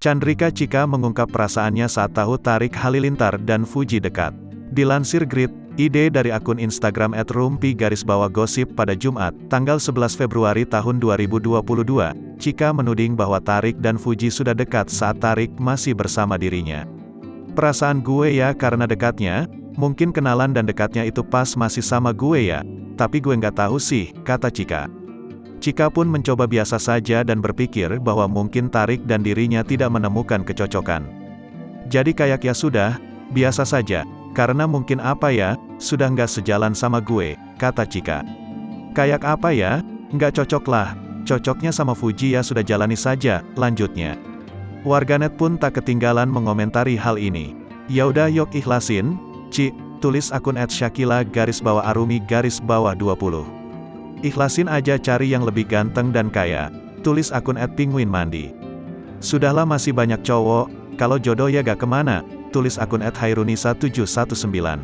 Chandrika Chika mengungkap perasaannya saat tahu Tarik Halilintar dan Fuji dekat. Dilansir Grid, ide dari akun Instagram @rumpi_gosip pada Jumat, tanggal 11 Februari tahun 2022, Chika menuding bahwa Tarik dan Fuji sudah dekat saat Tarik masih bersama dirinya. "Perasaan gue ya karena dekatnya, mungkin kenalan dan dekatnya itu pas masih sama gue ya, tapi gue nggak tahu sih," kata Chika. Chika pun mencoba biasa saja dan berpikir bahwa mungkin Tarik dan dirinya tidak menemukan kecocokan. "Jadi kayak ya sudah, biasa saja, karena mungkin apa ya, sudah nggak sejalan sama gue," kata Chika. "Kayak apa ya, nggak cocok lah, cocoknya sama Fuji ya sudah jalani saja," lanjutnya. Warganet pun tak ketinggalan mengomentari hal ini. "Ya udah yok ikhlasin, Ci," tulis akun @Shakila_Arumi_20. "Ikhlasin aja cari yang lebih ganteng dan kaya," tulis akun @Penguinmandi. "Sudahlah masih banyak cowok, kalau jodoh ya gak kemana," tulis akun @Hairunisa719.